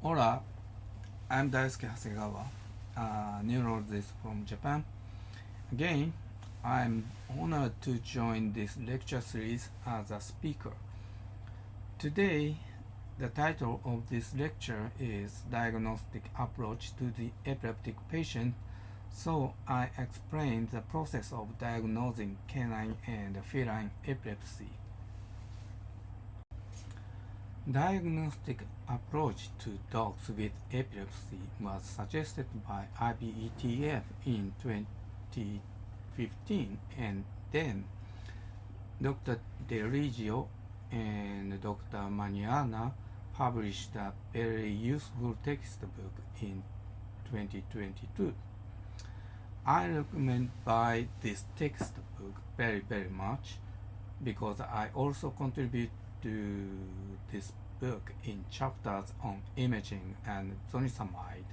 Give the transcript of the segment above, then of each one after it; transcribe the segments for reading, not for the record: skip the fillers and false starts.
Hola, I'm Daisuke Hasegawa, a neurologist from Japan. Again, I'm honored to join this lecture series as a speaker. Today, the title of this lecture is Diagnostic Approach to the Epileptic Patient, so I explain the process of diagnosing canine and feline epilepsy. Diagnostic approach to dogs with epilepsy was suggested by IBETF in 2015, and then Dr. DeRigio and Dr. Maniana published a very useful textbook in 2022. I recommend buy this textbook very much because I also contribute to this book in chapters on imaging and zonisamide,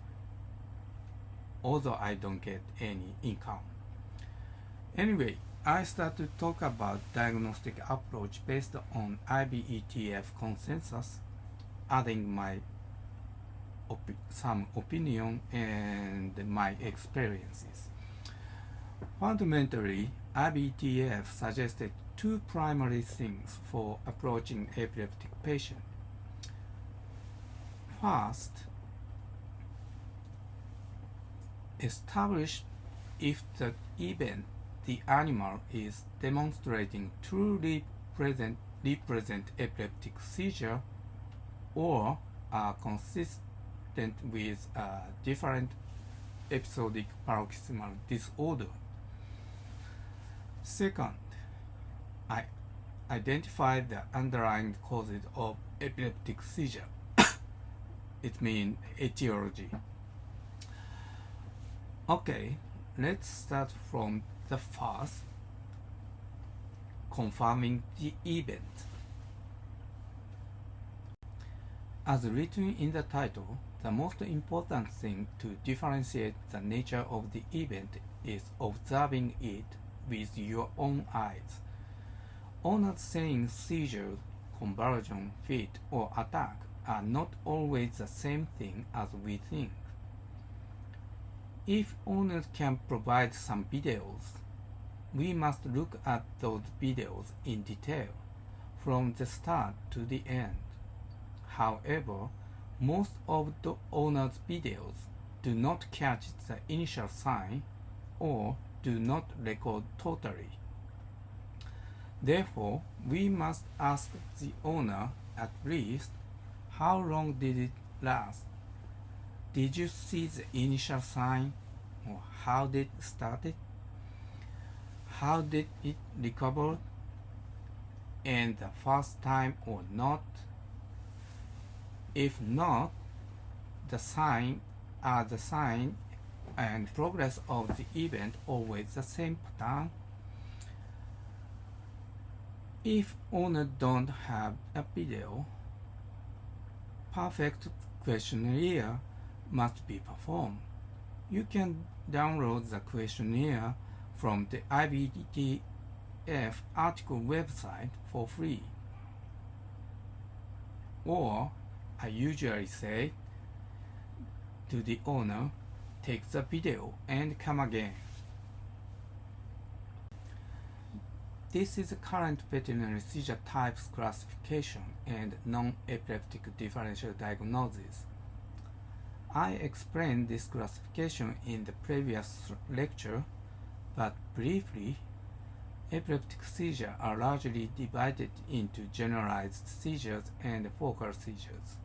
although I don't get any income. Anyway, I start to talk about diagnostic approach based on IBETF consensus, adding my some opinion and my experiences. Fundamentally, IBETF suggested two primary things for approaching epileptic patient. First, establish if the event the animal is demonstrating truly represent epileptic seizure or are consistent with a different episodic paroxysmal disorder. Second, I identify the underlying causes of epileptic seizure. It means etiology. Okay, let's start from the first, confirming the event. As written in the title, the most important thing to differentiate the nature of the event is observing it with your own eyes. Owners saying seizure, convulsion, fit, or attack are not always the same thing as we think. If owners can provide some videos, we must look at those videos in detail, from the start to the end. However, most of the owners' videos do not catch the initial sign or do not record totally. Therefore, we must ask the owner at least, how long did it last? Did you see the initial sign? Or how did it start? How did it recover? And the first time or not? If not, the sign and progress of the event always the same pattern. If owner don't have a video, perfect questionnaire must be performed. You can download the questionnaire from the IBETF article website for free. Or I usually say to the owner, take the video and come again. This is the current veterinary seizure types classification and non-epileptic differential diagnosis. I explained this classification in the previous lecture, but briefly, epileptic seizures are largely divided into generalized seizures and focal seizures.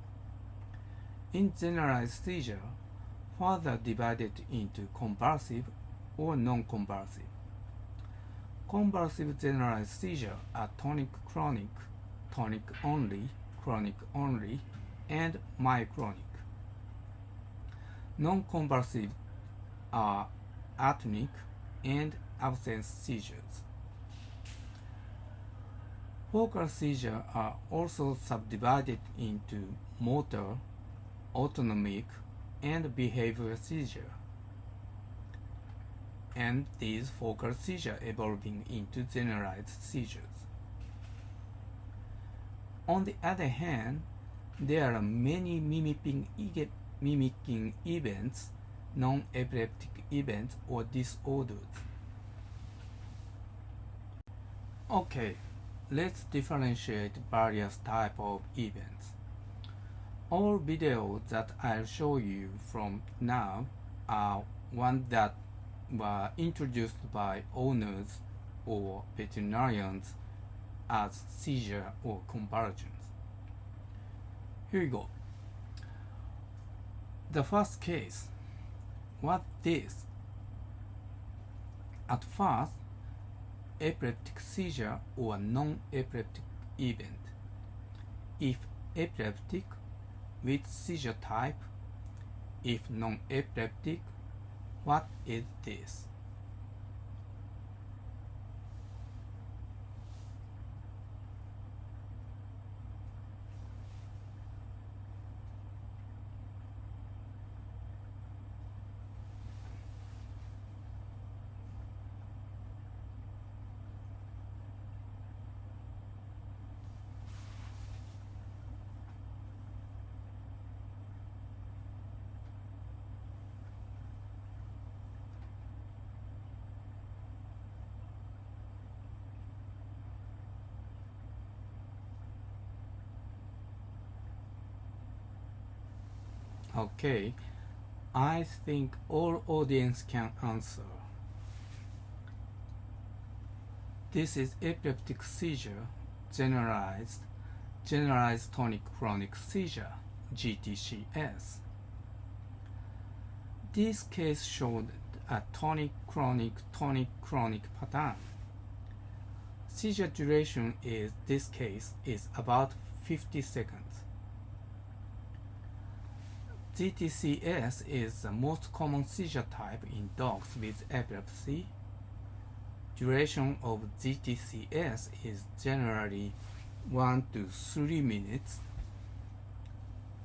In generalized seizure, further divided into convulsive or non-convulsive. Convulsive generalized seizure are tonic-clonic, tonic-only, clonic-only, and myoclonic. Non-convulsive are atonic and absence seizures. Focal seizures are also subdivided into motor, autonomic, and behavioral seizure, and these focal seizures evolving into generalized seizures. On the other hand, There are many mimicking events, non-epileptic events or disorders. Okay, let's differentiate various types of events. All videos that I'll show you from now are ones that were introduced by owners or veterinarians as seizure or convulsions. Here we go. The first case. What this? At first, epileptic seizure or non-epileptic event. If epileptic, which seizure type? If non-epileptic, what is this? Okay, I think all audience can answer. This is epileptic seizure, generalized tonic-clonic seizure, GTCS. This case showed a tonic-clonic pattern. Seizure duration in this case is about 50 seconds. GTCS is the most common seizure type in dogs with epilepsy. Duration of GTCS is generally 1 to 3 minutes.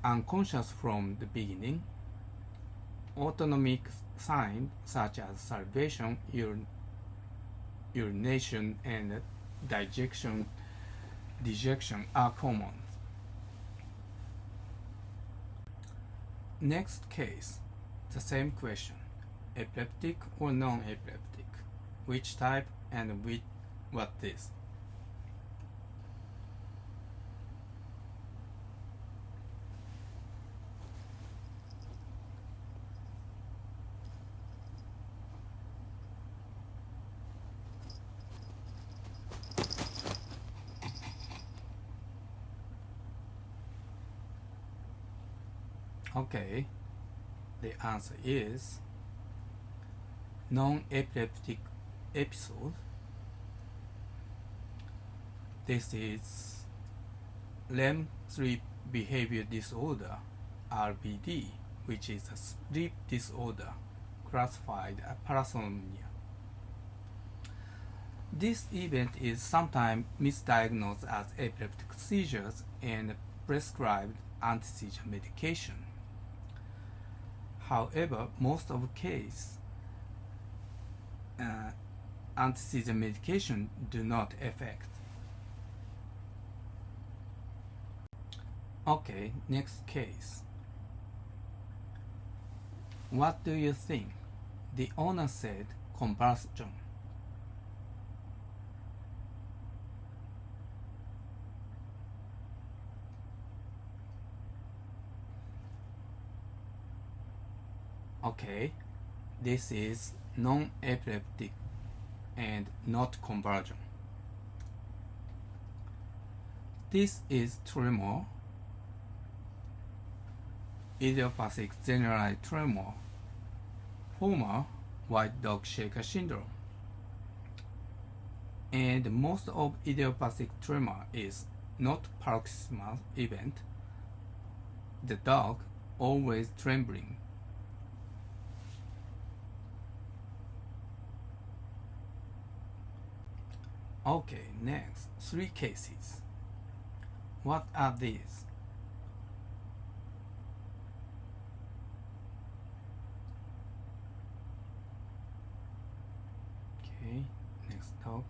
Unconscious from the beginning. Autonomic signs such as salivation, urination, and dejection are common. Next case, the same question. Epileptic or non-epileptic? Which type and what is? Okay, the answer is non-epileptic episode. This is REM sleep behavior disorder, RBD, which is a sleep disorder classified as parasomnia. This event is sometimes misdiagnosed as epileptic seizures and prescribed anti-seizure medication. However, most of the cases, anti-seizure medication do not affect. Okay, next case. What do you think? The owner said convulsion. Okay, this is non-epileptic and not convulsion. This is tremor, idiopathic generalized tremor, former white dog shaker syndrome. And most of idiopathic tremor is not paroxysmal event. The dog always trembling. Okay, next, 3 cases. What are these? Okay, next dog.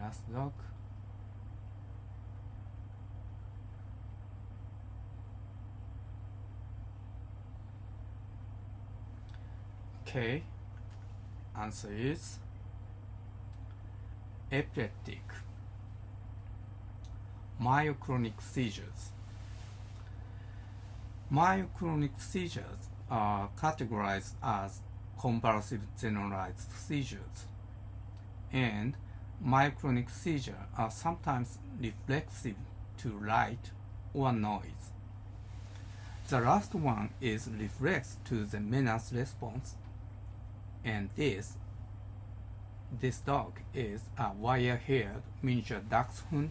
last dog. Okay, answer is epileptic myoclonic seizures. Myoclonic seizures are categorized as convulsive generalized seizures, and myoclonic seizures are sometimes reflexive to light or noise. The last one is reflex to the menace response, and this dog is a wire-haired miniature dachshund,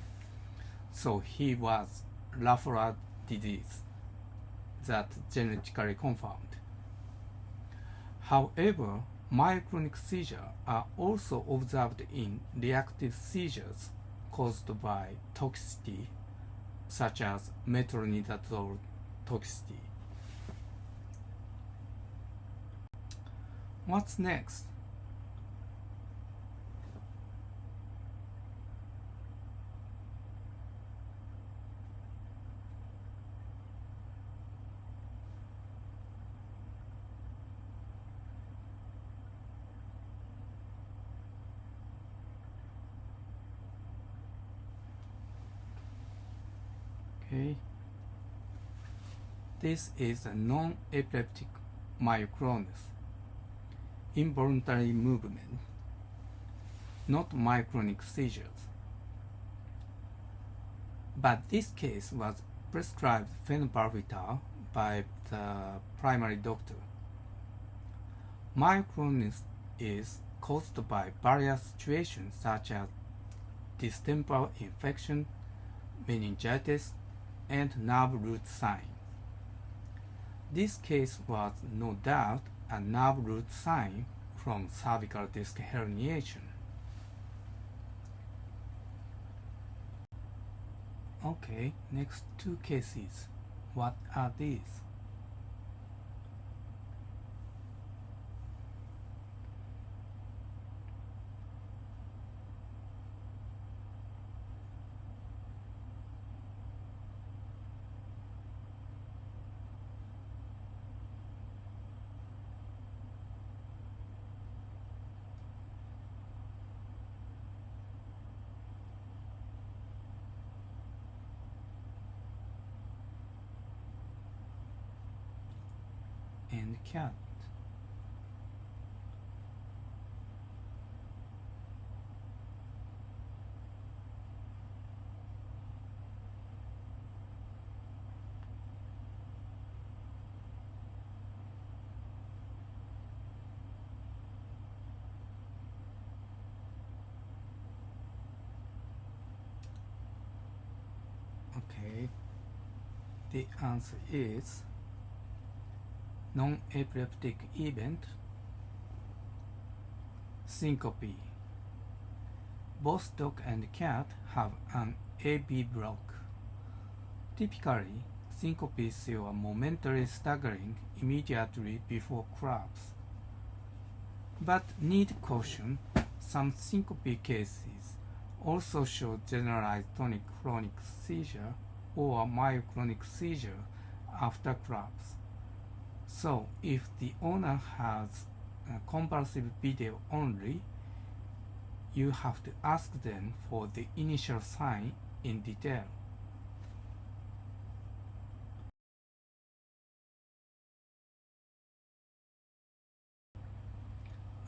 so he was Lafora disease that genetically confirmed. However, myoclonic seizures are also observed in reactive seizures caused by toxicity, such as metronidazole toxicity. What's next? Okay. This is a non-epileptic myoclonus, involuntary movement, not myoclonic seizures. But this case was prescribed phenobarbital by the primary doctor. Myoclonus is caused by various situations such as distemper infection, meningitis, and nerve root sign. This case was no doubt a nerve root sign from cervical disc herniation. Okay, next two cases. What are these? And cat. Okay, the answer is non-epileptic event, syncope. Both dog and cat have an AB block. Typically, syncope show a momentary staggering immediately before collapse. But need caution, some syncope cases also show generalized tonic-clonic seizure or myoclonic seizure after collapse. So if the owner has a convulsive video only, you have to ask them for the initial sign in detail.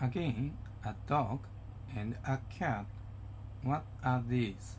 Again, a dog and a cat. What are these?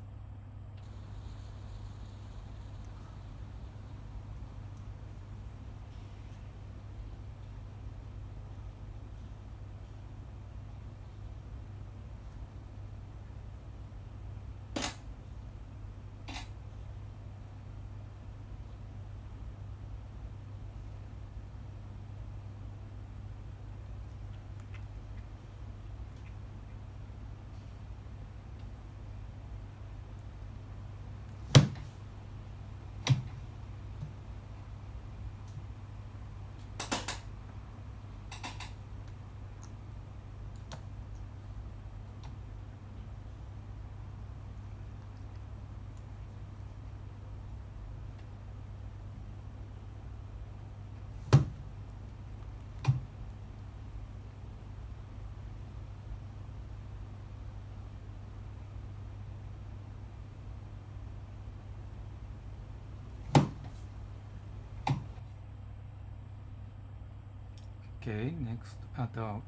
Okay, next a dog.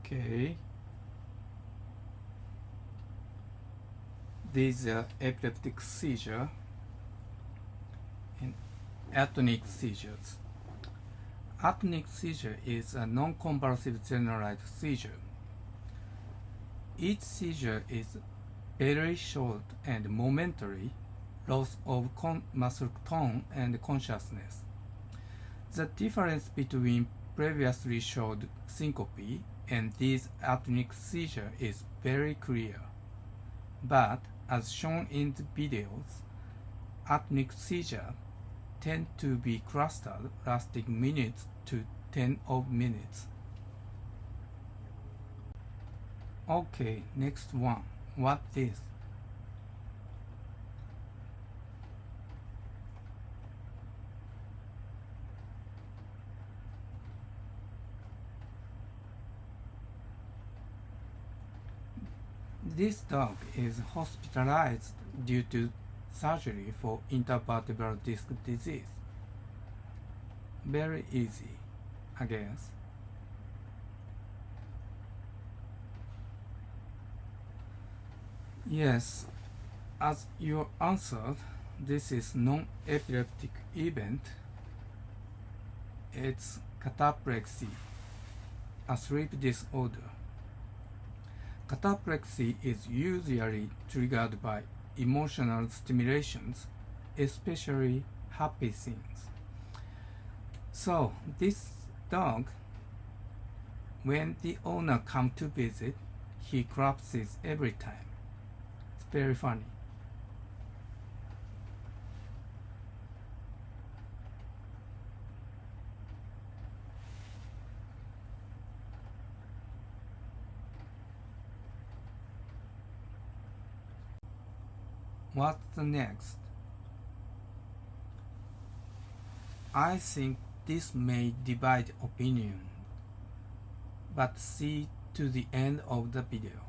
Okay. These are epileptic seizure and atonic seizures. Atonic seizure is a non-convulsive generalized seizure. Each seizure is very short and momentary loss of muscle tone and consciousness. The difference between previously showed syncope and these atonic seizure is very clear. But as shown in the videos, atonic seizure tend to be clustered lasting minutes to 10 of minutes. Okay, next one. What is? This dog is hospitalized due to surgery for intervertebral disc disease. Very easy, I guess. Yes, as you answered, this is non-epileptic event. It's cataplexy, a sleep disorder. Cataplexy is usually triggered by emotional stimulations, especially happy things. So this dog, when the owner comes to visit, he collapses every time. It's very funny. What's the next? I think this may divide opinion, but see to the end of the video.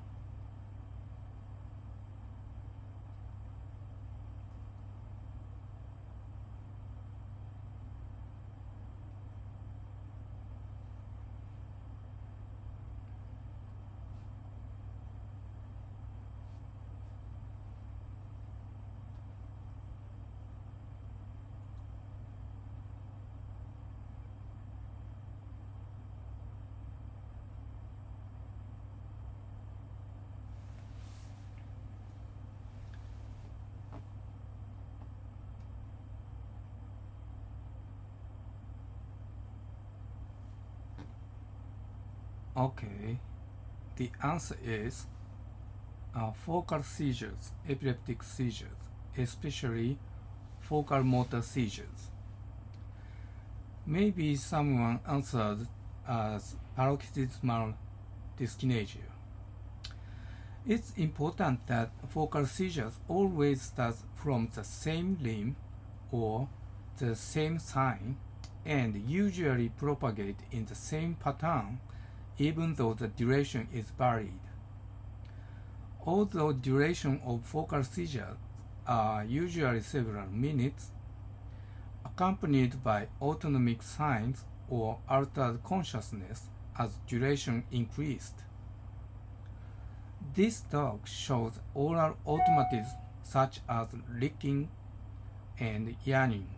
Okay, the answer is focal seizures, epileptic seizures, especially focal motor seizures. Maybe someone answered as paroxysmal dyskinesia. It's important that focal seizures always start from the same limb or the same sign and usually propagate in the same pattern even though the duration is varied. Although duration of focal seizures are usually several minutes, accompanied by autonomic signs or altered consciousness as duration increased. This dog shows oral automatism such as licking and yawning.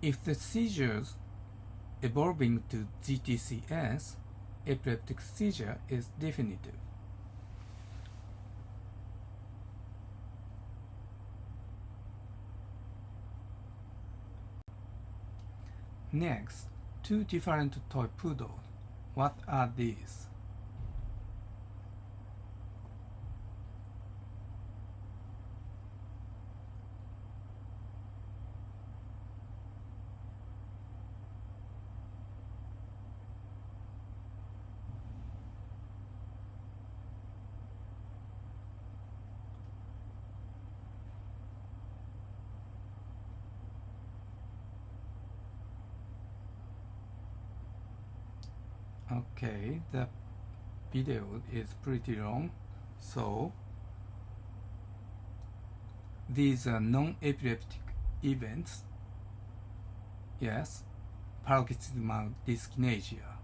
If the seizures evolving to GTCS, epileptic seizure is definitive. Next, two different toy poodles. What are these? Okay, the video is pretty long, so these are non-epileptic events. Yes, paroxysmal dyskinesia.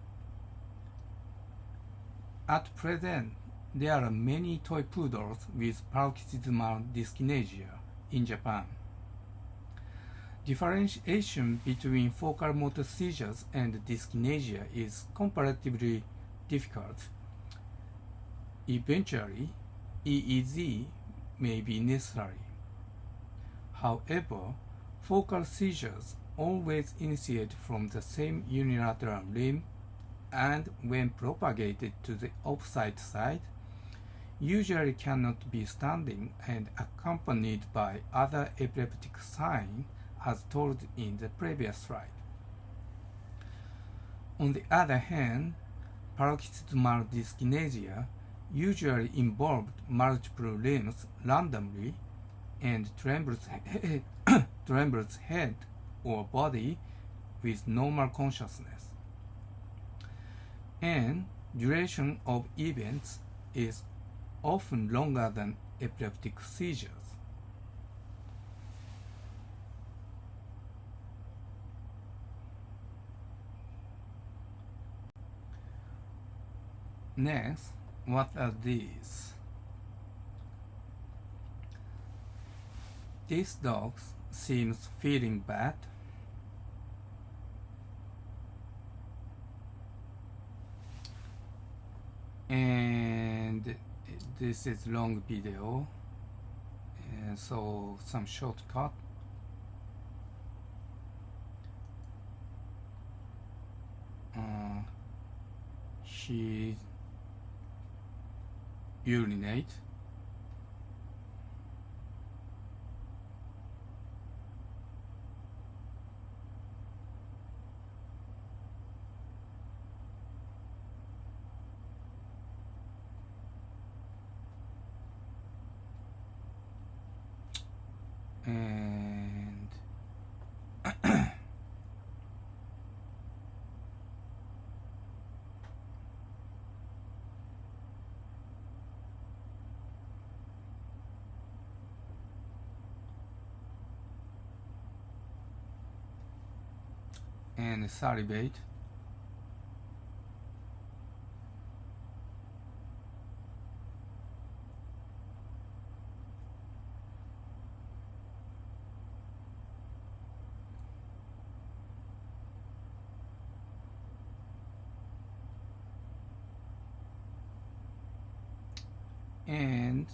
At present, there are many toy poodles with paroxysmal dyskinesia in Japan. Differentiation between focal motor seizures and dyskinesia is comparatively difficult. Eventually, EEG may be necessary. However, focal seizures always initiate from the same unilateral limb and when propagated to the opposite side, usually cannot be standing and accompanied by other epileptic signs as told in the previous slide. On the other hand, paroxysmal dyskinesia usually involved multiple limbs randomly and trembles head or body with normal consciousness. And duration of events is often longer than epileptic seizures. Next, what are these? This dog seems feeling bad. And this is long video, and so some shortcut. She urinate. And and salivate. And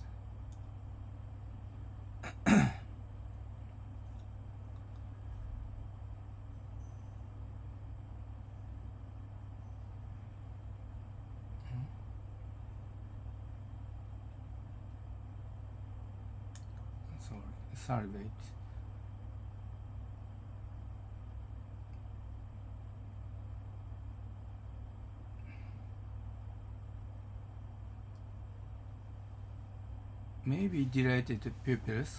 salivate. Maybe dilated pupils.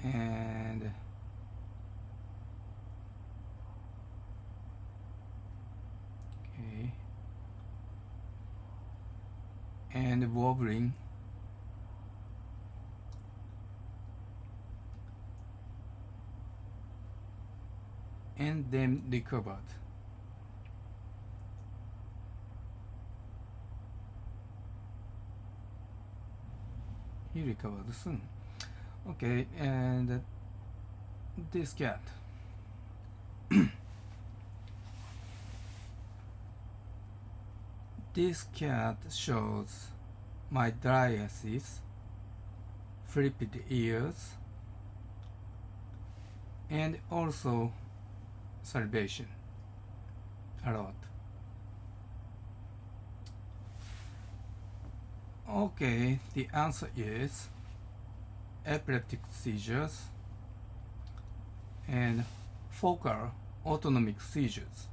And okay, and wobbling. And then recovered. He recovered soon. Okay, and this cat. This cat shows mydriasis, flipped ears, and also salivation a lot. Okay, the answer is epileptic seizures and focal autonomic seizures.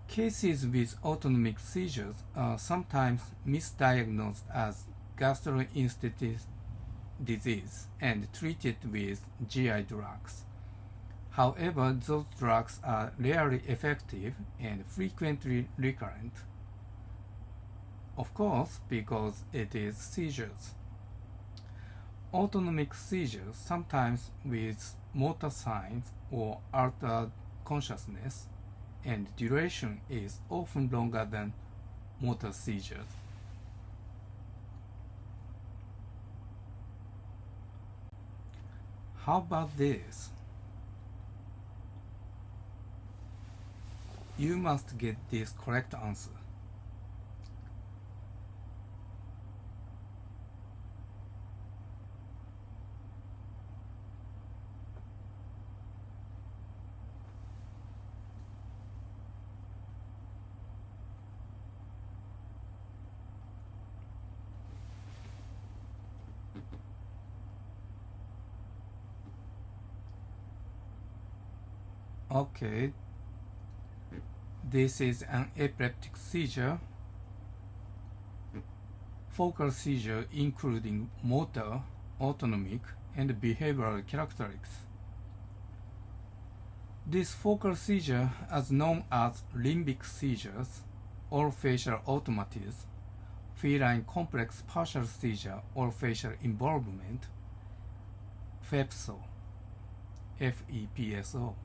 Cases with autonomic seizures are sometimes misdiagnosed as gastroenteritis disease and treated with GI drugs. However, those drugs are rarely effective and frequently recurrent. Of course, because it is seizures. Autonomic seizures, sometimes with motor signs or altered consciousness, and duration is often longer than motor seizures. How about this? You must get this correct answer. Okay, this is an epileptic seizure, focal seizure including motor, autonomic, and behavioral characteristics. This focal seizure is known as limbic seizures or facial automatism, feline complex partial seizure or facial involvement, FEPSO, FEPSO.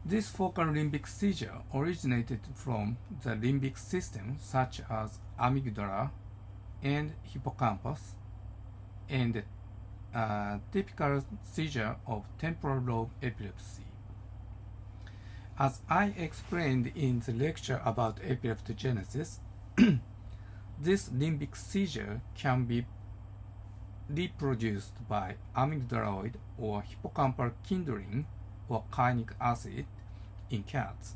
This focal limbic seizure originated from the limbic system such as amygdala and hippocampus, and a typical seizure of temporal lobe epilepsy. As I explained in the lecture about epileptogenesis, this limbic seizure can be reproduced by amygdaloid or hippocampal kindling or carnic acid in cats.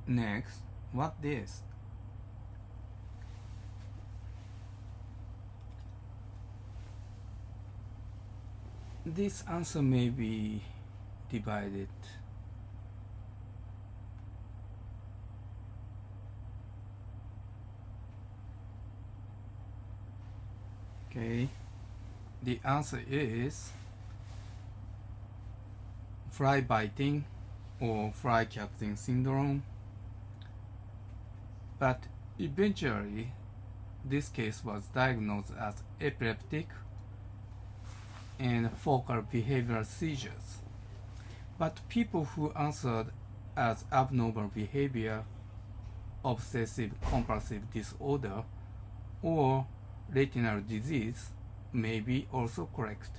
Next, what this? This answer may be divided. Okay, the answer is fly biting or fly catching syndrome, but eventually this case was diagnosed as epileptic and focal behavioral seizures. But people who answered as abnormal behavior, obsessive compulsive disorder, or retinal disease may be also correct.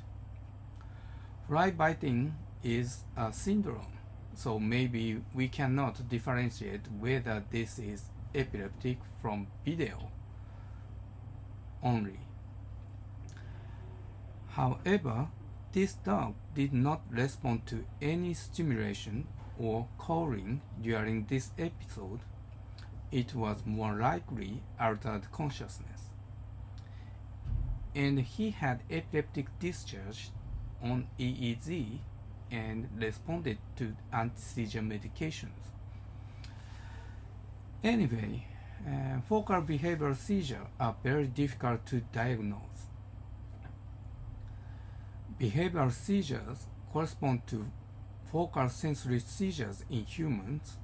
Fly biting is a syndrome, so maybe we cannot differentiate whether this is epileptic from video only. However, this dog did not respond to any stimulation or calling during this episode. It was more likely altered consciousness. And he had epileptic discharge on EEG and responded to anti-seizure medications. Anyway, focal behavioral seizures are very difficult to diagnose. Behavioral seizures correspond to focal sensory seizures in humans,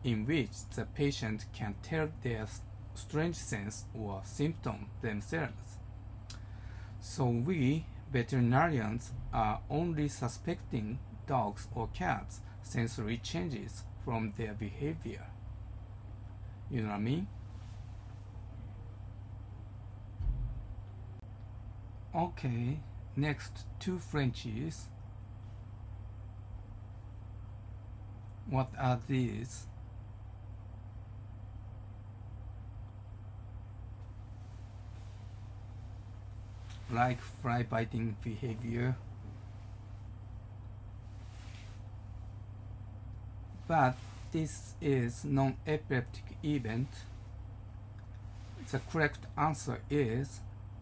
in which the patient can tell their strange sense or symptom themselves. So we, veterinarians, are only suspecting dogs or cats' sensory changes from their behavior. You know what I mean? Okay, next, two Frenchies. What are these? Like fly biting behavior. But this is non-epileptic event. The correct answer is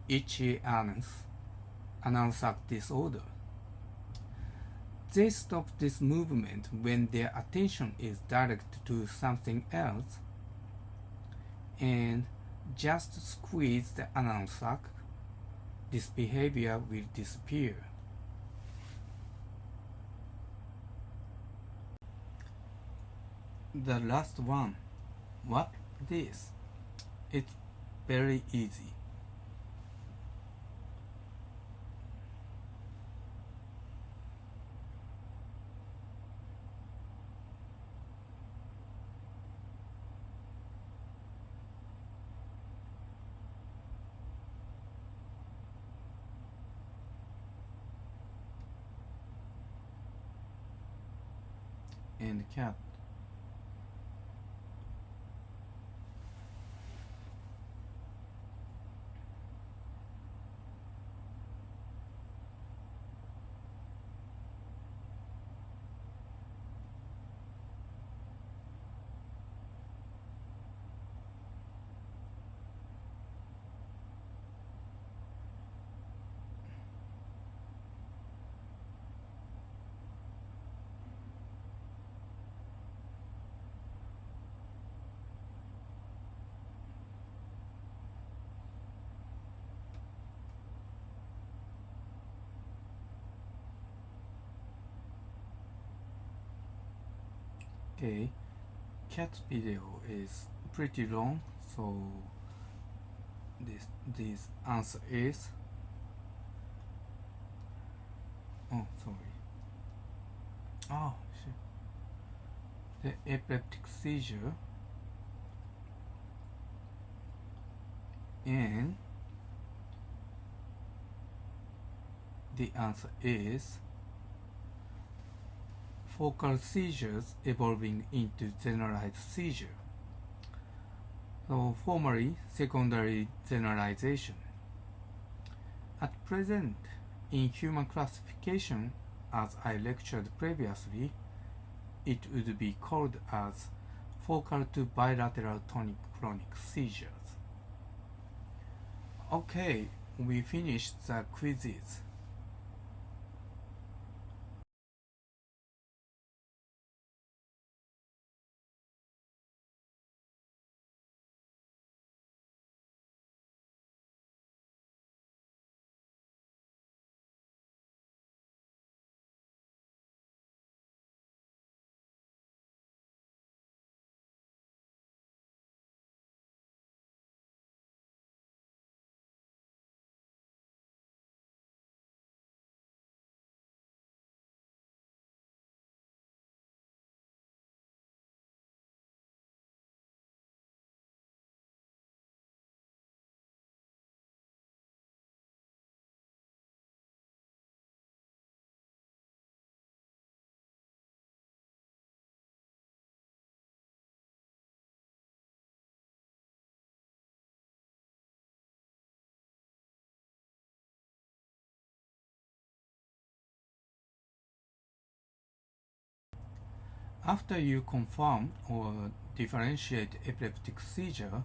itchy anal sac disorder. They stop this movement when their attention is directed to something else. and just squeeze the anal sac, this behavior will disappear. The last one. What this? It's very easy. And cat. Okay, cat video is pretty long, so this answer is, oh sorry, oh shit. The epileptic seizure and the answer is focal seizures evolving into generalized seizure. So formerly secondary generalization. At present, in human classification, as I lectured previously, it would be called as focal to bilateral tonic-clonic seizures. Okay, we finished the quizzes. After you confirm or differentiate epileptic seizure,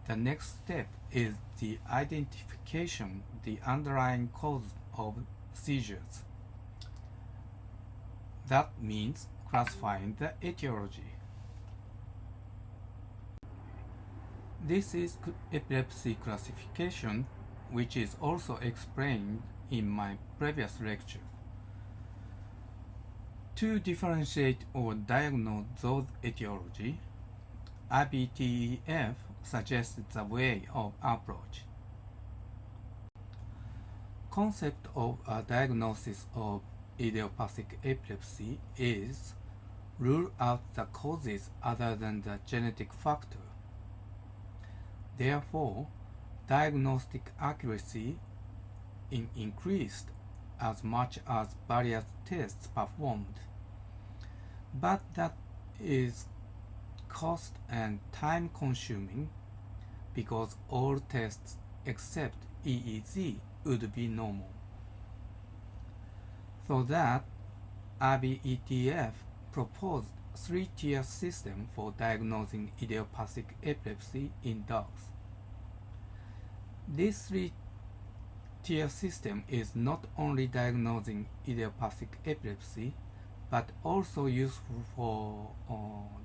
the next step is the identification of the underlying cause of seizures. That means classifying the etiology. This is epilepsy classification, which is also explained in my previous lecture. To differentiate or diagnose those etiology, IBTEF suggests the way of approach. Concept of a diagnosis of idiopathic epilepsy is rule out the causes other than the genetic factor. Therefore, diagnostic accuracy increased as much as various tests performed. But that is cost and time consuming because all tests except EEG would be normal. So that IBETF proposed three-tier system for diagnosing idiopathic epilepsy in dogs. This three-tier system is not only diagnosing idiopathic epilepsy, but also useful for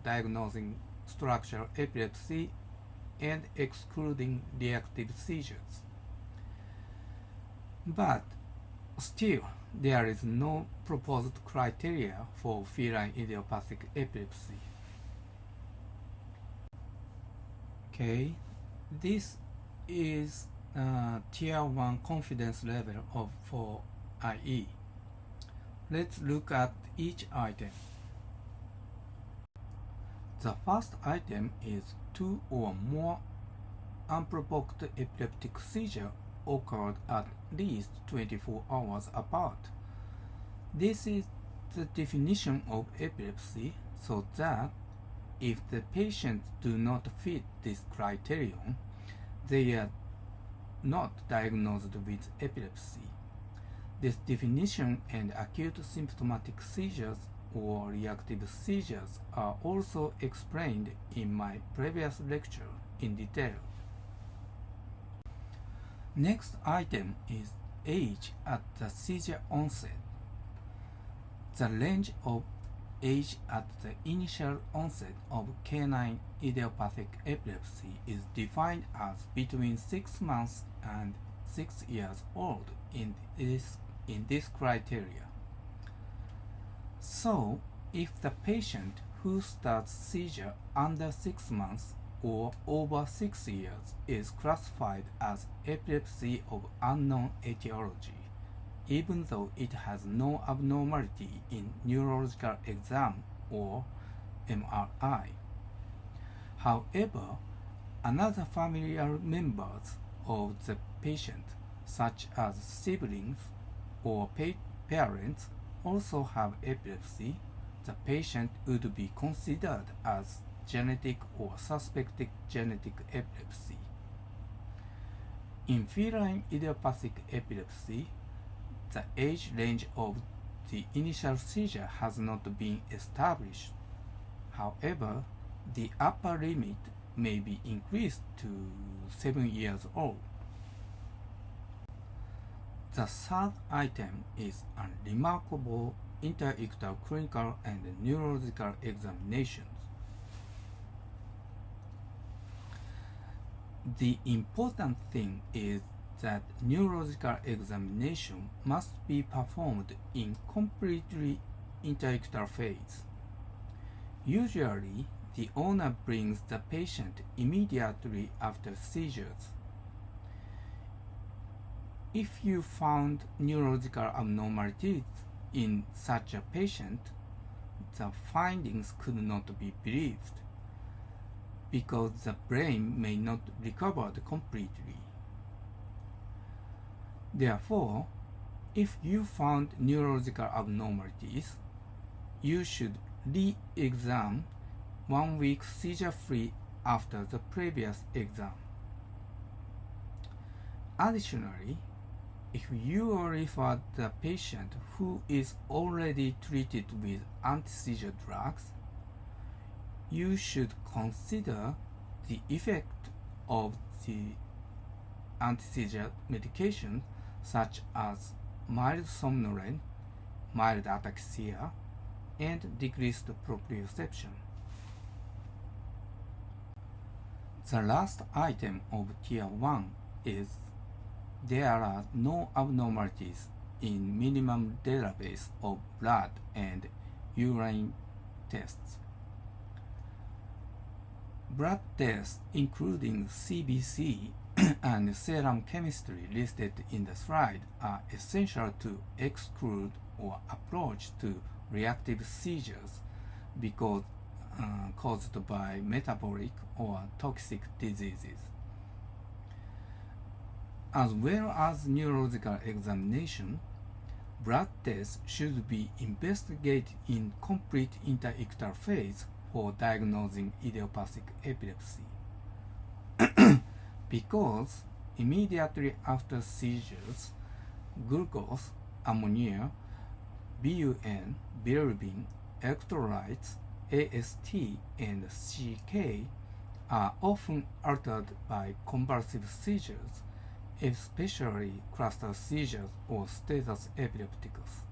diagnosing structural epilepsy and excluding reactive seizures. But still, there is no proposed criteria for feline idiopathic epilepsy. Okay, this is Tier 1 confidence level for IE. Let's look at each item. The first item is 2 or more unprovoked epileptic seizures occurred at least 24 hours apart. This is the definition of epilepsy, so that if the patients do not fit this criterion, they are not diagnosed with epilepsy. This definition and acute symptomatic seizures or reactive seizures are also explained in my previous lecture in detail. Next item is age at the seizure onset. The range of age at the initial onset of canine idiopathic epilepsy is defined as between 6 months and 6 years old in this criteria. So, if the patient who starts seizure under 6 months or over 6 years is classified as epilepsy of unknown etiology, even though it has no abnormality in neurological exam or MRI. However, another familial members of the patient, such as siblings or parents, also have epilepsy, the patient would be considered as genetic or suspected genetic epilepsy. In feline idiopathic epilepsy, the age range of the initial seizure has not been established. However, the upper limit may be increased to 7 years old. The third item is a remarkable inter-ictal clinical and neurological examinations. The important thing is that neurological examination must be performed in completely inter-ictal phase. Usually, the owner brings the patient immediately after seizures. If you found neurological abnormalities in such a patient, the findings could not be believed because the brain may not recover completely. Therefore, if you found neurological abnormalities, you should re-examine 1 week seizure-free after the previous exam. Additionally, if you refer the patient who is already treated with anti-seizure drugs, you should consider the effect of the anti-seizure medication such as mild somnolence, mild ataxia, and decreased proprioception. The last item of Tier 1 is there are no abnormalities in minimum database of blood and urine tests. Blood tests including CBC and serum chemistry listed in the slide are essential to exclude or approach to reactive seizures because caused by metabolic or toxic diseases. As well as neurological examination, blood tests should be investigated in complete inter-ictal phase for diagnosing idiopathic epilepsy. Because immediately after seizures, glucose, ammonia, BUN, bilirubin, electrolytes, AST, and CK are often altered by convulsive seizures, especially cluster seizures or status epilepticus.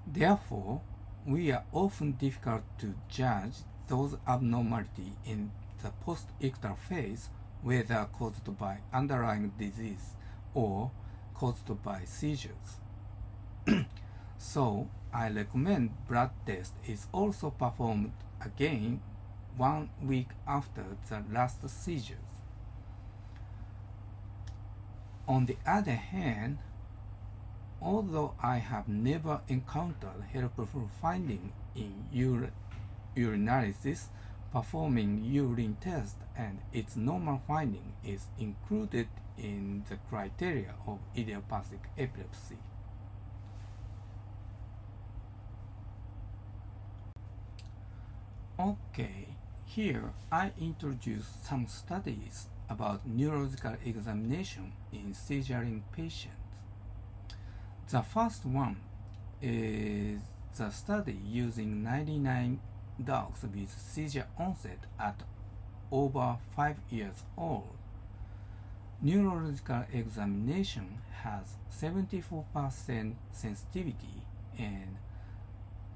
Therefore, we are often difficult to judge those abnormalities in the post-ictal phase, whether caused by underlying disease or caused by seizures. So, I recommend blood test is also performed again 1 week after the last seizures. On the other hand, although I have never encountered helpful finding in urinalysis, performing urine test and its normal finding is included in the criteria of idiopathic epilepsy. Okay, here I introduce some studies about neurological examination in seizuring patients. The first one is the study using 99 dogs with seizure onset at over 5 years old. Neurological examination has 74% sensitivity and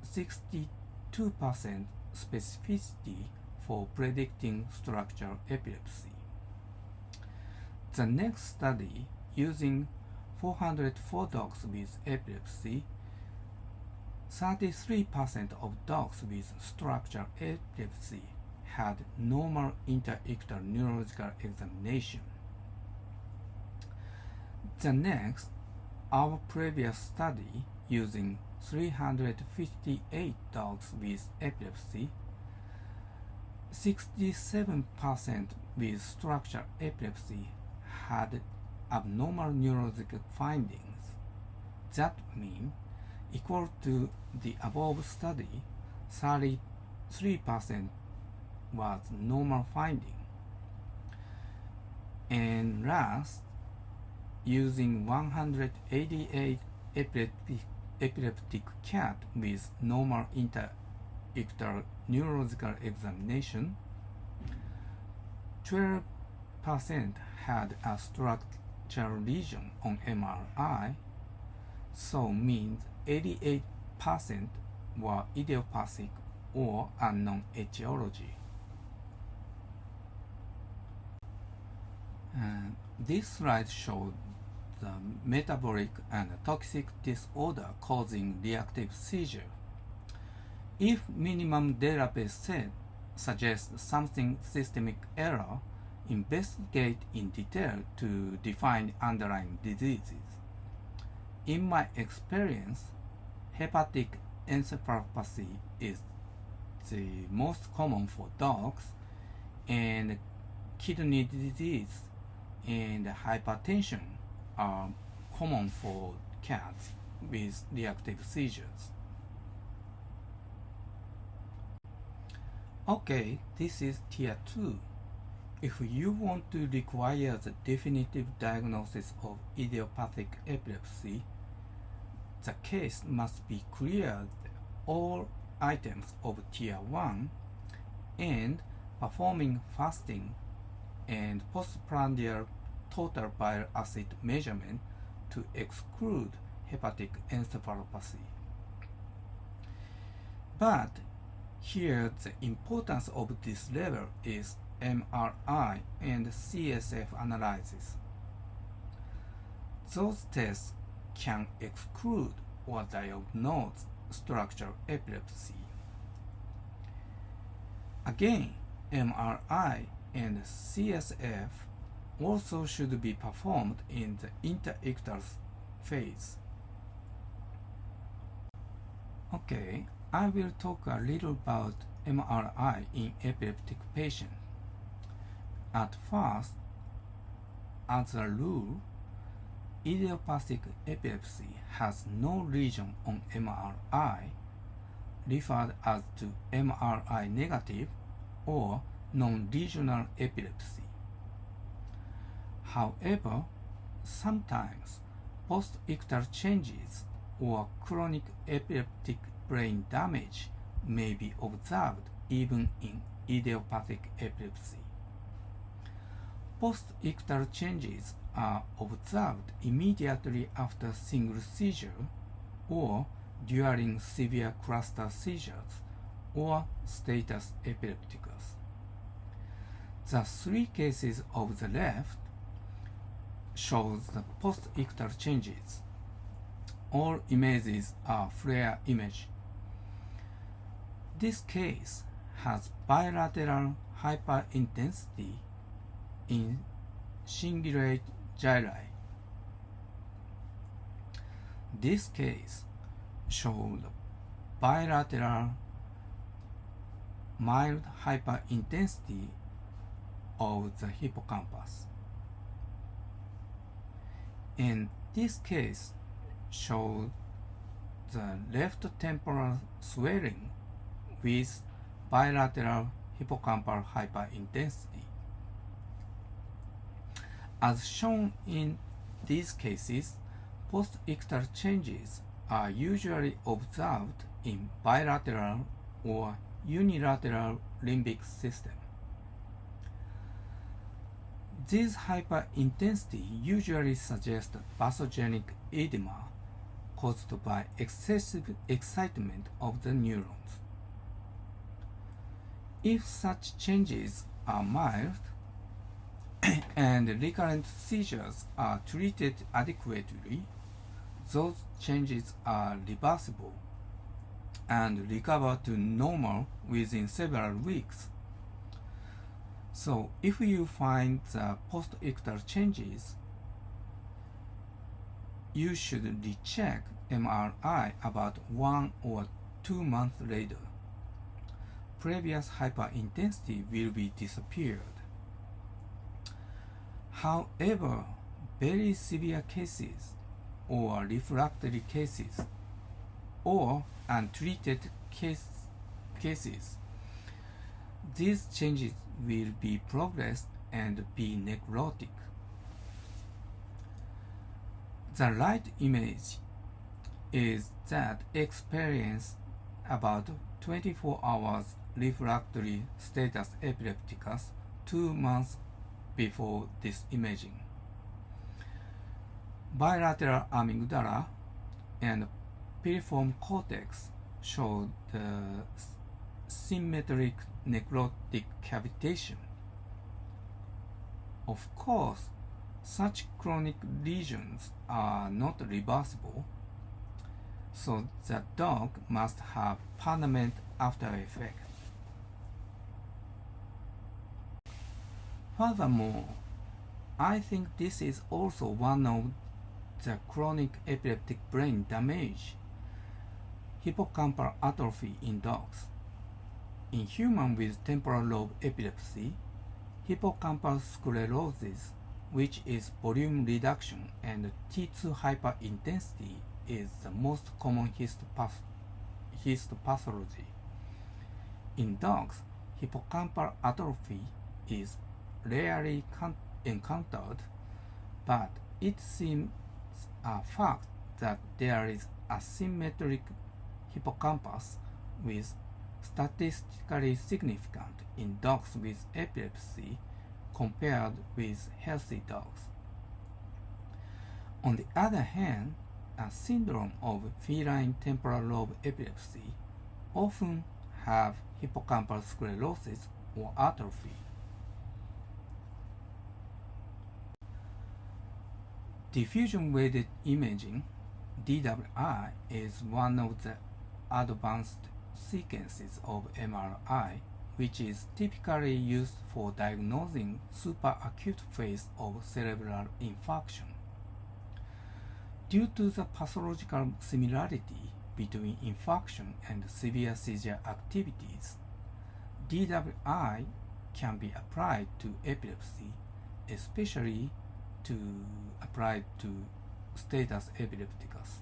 62% specificity for predicting structural epilepsy. The next study, using 404 dogs with epilepsy, 33% of dogs with structural epilepsy had normal interictal neurological examination. The next, our previous study, using 358 dogs with epilepsy, 67% with structural epilepsy had abnormal neurological findings. That means, equal to the above study, 33% was normal finding. And last, using 188 epileptic cat with normal interictal neurological examination, 12% had a structural lesion on MRI, so means 88% were idiopathic or unknown etiology. And this slide shows the metabolic and toxic disorder causing reactive seizure. If minimum database set suggests something systemic error, investigate in detail to define underlying diseases. In my experience, hepatic encephalopathy is the most common for dogs, and kidney disease and hypertension are common for cats with reactive seizures. Okay, this is tier 2. If you want to require the definitive diagnosis of idiopathic epilepsy, the case must be cleared all items of tier 1 and performing fasting and postprandial total bile acid measurement to exclude hepatic encephalopathy. But here the importance of this level is MRI and CSF analysis. Those tests can exclude or diagnose structural epilepsy. Again, MRI and CSF also should be performed in the interictal phase. Okay, I will talk a little about MRI in epileptic patients. At first, as a rule, idiopathic epilepsy has no lesion on MRI, referred as to MRI negative or non-lesional epilepsy. However, sometimes post-ictal changes or chronic epileptic brain damage may be observed even in idiopathic epilepsy. Post-ictal changes are observed immediately after single seizure or during severe cluster seizures or status epilepticus. The three cases of the left shows the post-ictal changes. All images are FLAIR image. This case has bilateral hyperintensity in cingulate gyri. This case showed bilateral mild hyperintensity of the hippocampus. And this case showed the left temporal swelling with bilateral hippocampal hyperintensity. As shown in these cases, post-ictal changes are usually observed in bilateral or unilateral limbic system. These hyperintensity usually suggest vasogenic edema caused by excessive excitement of the neurons. If such changes are mild and recurrent seizures are treated adequately, those changes are reversible and recover to normal within several weeks. So if you find the post-ictal changes, you should recheck MRI about 1 or 2 months later. Previous hyperintensity will be disappeared. However, very severe cases or refractory cases or untreated cases, these changes will be progressed and be necrotic. The right image is that experienced about 24 hours refractory status epilepticus 2 months before this imaging. Bilateral amygdala and piriform cortex showed the symmetric necrotic cavitation. Of course, such chronic lesions are not reversible, so the dog must have permanent after effect. Furthermore, I think this is also one of the chronic epileptic brain damage, hippocampal atrophy in dogs. In humans with temporal lobe epilepsy, hippocampal sclerosis, which is volume reduction and T2 hyperintensity, is the most common histopathology. In dogs, hippocampal atrophy is rarely encountered, but it seems a fact that there is asymmetric hippocampus with statistically significant in dogs with epilepsy compared with healthy dogs. On the other hand, a syndrome of feline temporal lobe epilepsy often have hippocampal sclerosis or atrophy. Diffusion-weighted imaging, DWI, is one of the advanced sequences of MRI, which is typically used for diagnosing superacute phase of cerebral infarction. Due to the pathological similarity between infarction and severe seizure activities, DWI can be applied to epilepsy, especially applied to status epilepticus.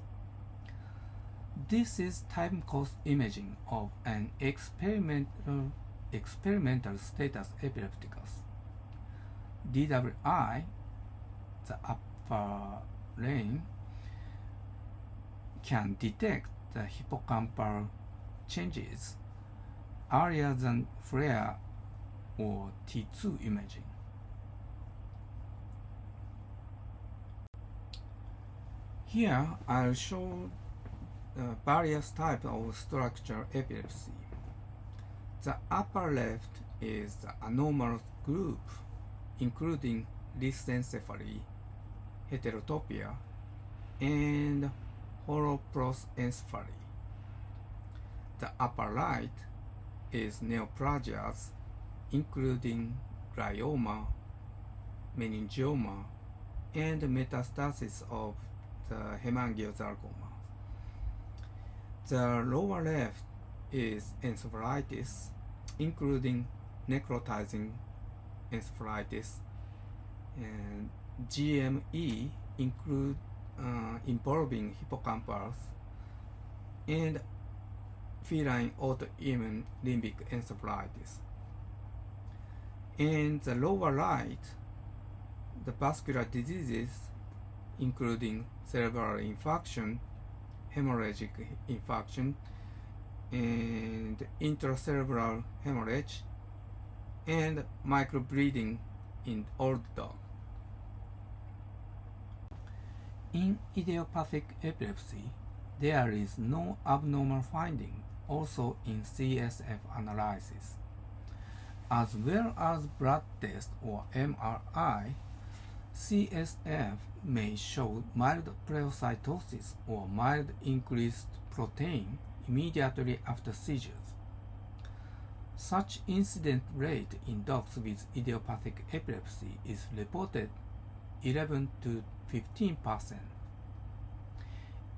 This is time course imaging of an experimental status epilepticus. DWI, the upper lane, can detect the hippocampal changes earlier than FLAIR or T2 imaging. Here I'll show various types of structural epilepsy. The upper left is the anomalous group, including lissencephaly, heterotopia, and holoprosencephaly. The upper right is neoplasias, including glioma, meningioma, and metastasis of the hemangiosarcoma. The lower left is encephalitis, including necrotizing encephalitis, and GME involving hippocampus, and feline autoimmune limbic encephalitis. In the lower right, the vascular diseases, including cerebral infarction, hemorrhagic infarction, and intracerebral hemorrhage, and microbleeding in old dog. In idiopathic epilepsy, there is no abnormal finding also in CSF analysis. As well as blood test or MRI, CSF may show mild pleocytosis or mild increased protein immediately after seizures. Such incident rate in dogs with idiopathic epilepsy is reported 11 to 15%.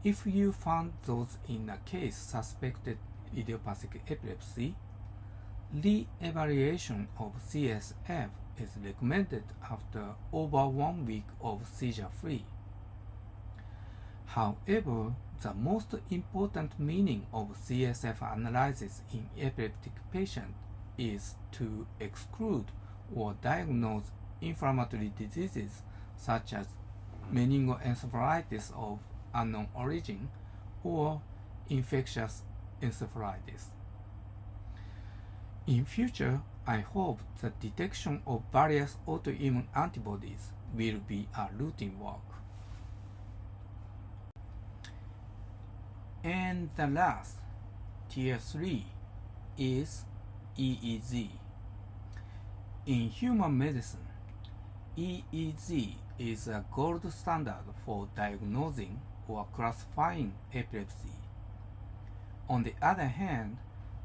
If you found those in a case suspected idiopathic epilepsy, re-evaluation of CSF is recommended after over 1 week of seizure-free. However, the most important meaning of CSF analysis in epileptic patients is to exclude or diagnose inflammatory diseases such as meningoencephalitis of unknown origin or infectious encephalitis. In future, I hope the detection of various autoimmune antibodies will be a routine work. And the last, tier 3, is EEG. In human medicine, EEG is a gold standard for diagnosing or classifying epilepsy. On the other hand,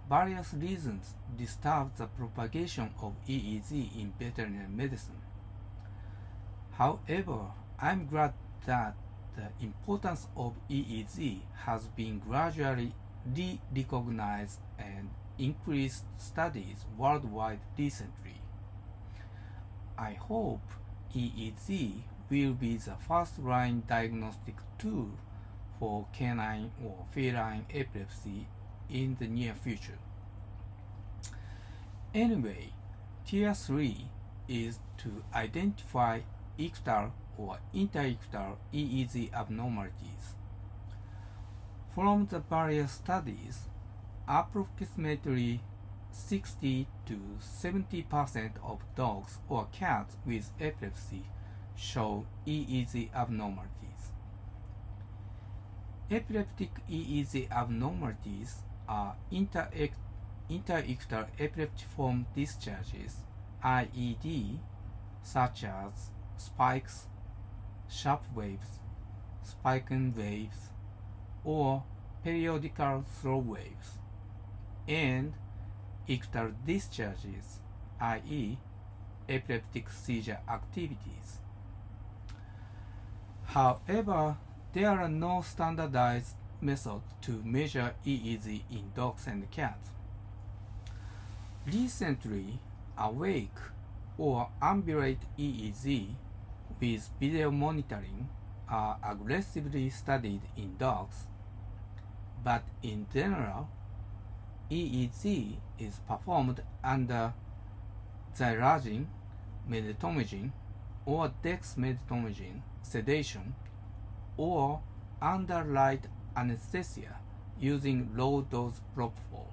various reasons disturb the propagation of EEG in veterinary medicine. However, I'm glad that the importance of EEG has been gradually re-recognized and increased studies worldwide recently. I hope EEG will be the first-line diagnostic tool for canine or feline epilepsy in the near future. Anyway, tier 3 is to identify ictal or interictal EEG abnormalities. From the various studies, approximately 60 to 70% of dogs or cats with epilepsy show EEG abnormalities. Epileptic EEG abnormalities are interictal epileptiform discharges, IED, such as spikes, sharp waves, spiken waves, or periodical slow waves, and ictal discharges, i.e., epileptic seizure activities. However, there are no standardized methods to measure EEG in dogs and cats. Recently, awake or ambulate EEG with video monitoring are aggressively studied in dogs, but in general, EEG is performed under xylazine, medetomidine, or dexmedetomidine sedation, or under light anesthesia using low-dose propofol.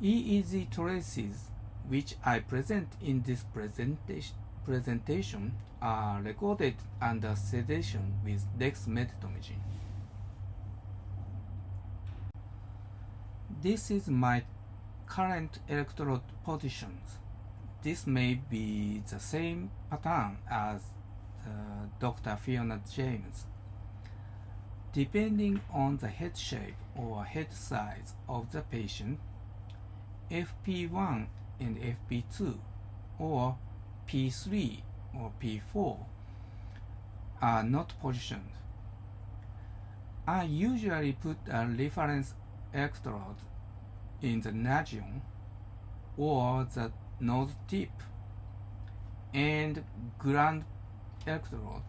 EEG traces which I present in this presentation are recorded under sedation with dexmedetomidine. This is my current electrode positions this may be the same pattern as Dr. Fiona James. Depending on the head shape or head size of the patient, FP1 and FP2 or P3 or P4 are not positioned. I usually put a reference electrode in the nasion or the nose tip and ground electrode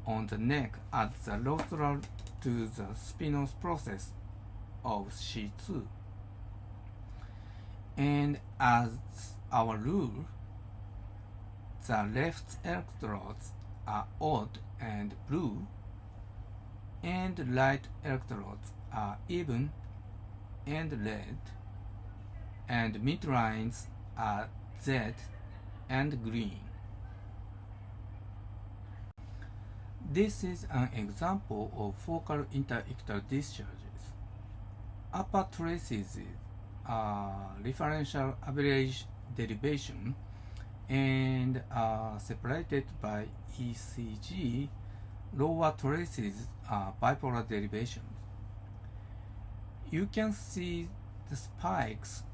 on the neck at the rostral to the spinous process of C2. And as our rule, the left electrodes are odd and blue, and right electrodes are even and red, and midlines are Z and green. This is an example of focal interictal discharges. Upper traces are referential average derivation and are separated by ECG. Lower traces are bipolar derivations. You can see the spikes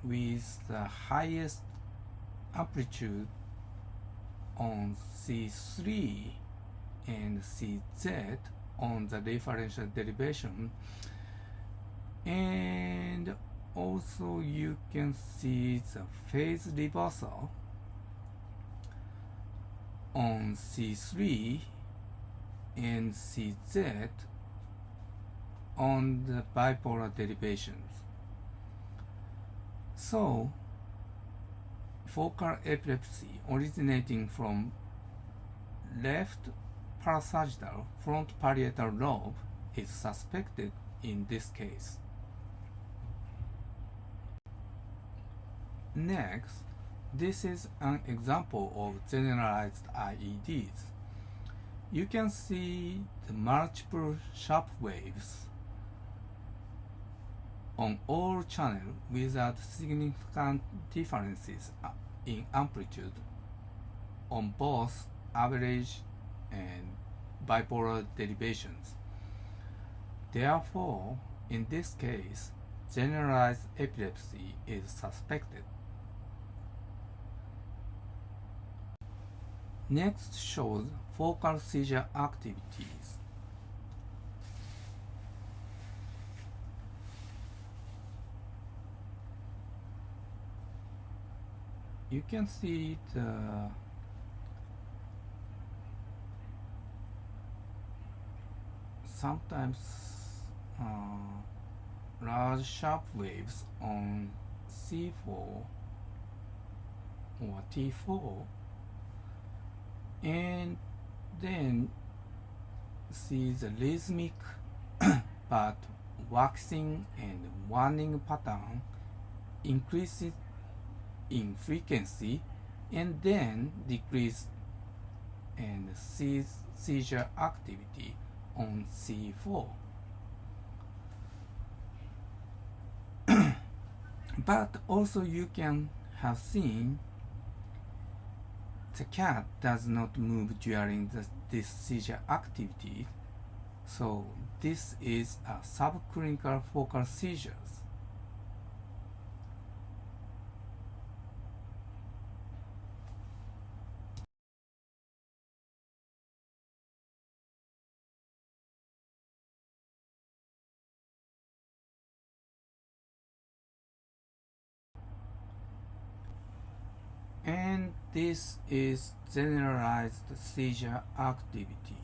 with the highest amplitude on C3 and CZ on the referential derivation, and also you can see the phase reversal on C3 and CZ on the bipolar derivations. So, focal epilepsy originating from left parasagittal front parietal lobe is suspected in this case. Next, this is an example of generalized IEDs. You can see the multiple sharp waves on all channels without significant differences in amplitude on both average and bipolar derivations. Therefore, in this case, generalized epilepsy is suspected. Next shows focal seizure activities. You can see the sometimes large sharp waves on C4 or T4, and then see the rhythmic but waxing and waning pattern increases in frequency and then decrease and cease seizure activity on C4. But also you can have seen the cat does not move during this seizure activity, so this is a subclinical focal seizures. And this is generalized seizure activities.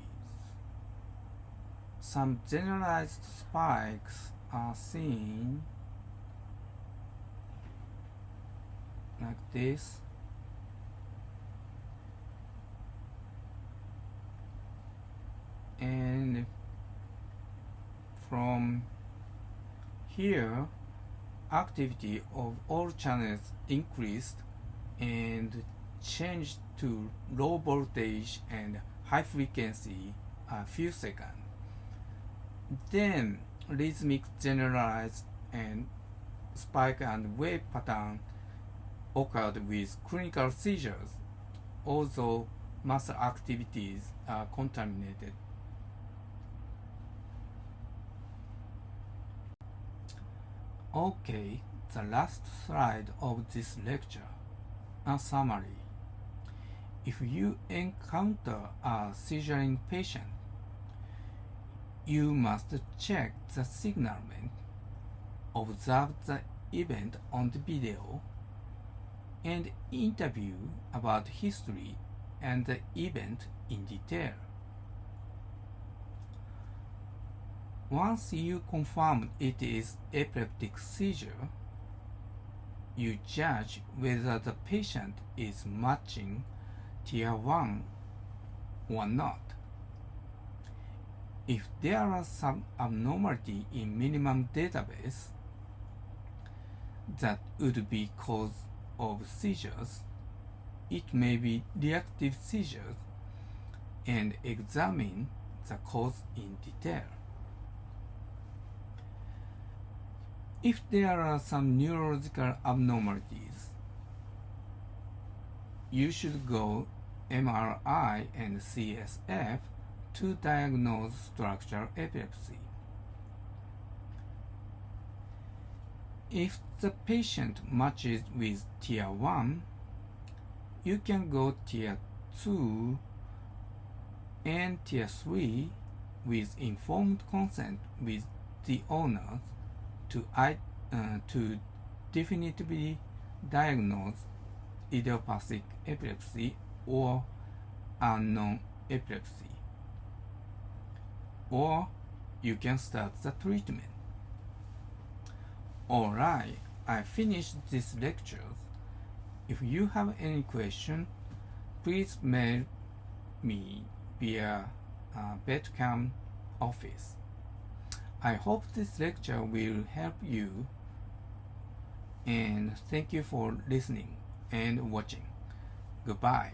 Some generalized spikes are seen like this. And from here, activity of all channels increased and changed to low voltage and high frequency a few seconds. Then rhythmic generalized and spike and wave pattern occurred with clinical seizures, although muscle activities are contaminated. Okay, the last slide of this lecture, a summary. If you encounter a seizuring patient, you must check the signalment, observe the event on the video, and interview about history and the event in detail. Once you confirm it is epileptic seizure, you judge whether the patient is matching Tier 1 or not. If there are some abnormality in minimum database that would be cause of seizures, it may be reactive seizures, and examine the cause in detail. If there are some neurological abnormalities, you should go MRI and CSF to diagnose structural epilepsy. If the patient matches with Tier 1, you can go Tier 2 and Tier 3 with informed consent with the owners to definitively diagnose idiopathic epilepsy or unknown epilepsy. Or you can start the treatment. Alright, I finished this lecture. If you have any question, please mail me via Betcam office. I hope this lecture will help you, and thank you for listening and watching. Goodbye.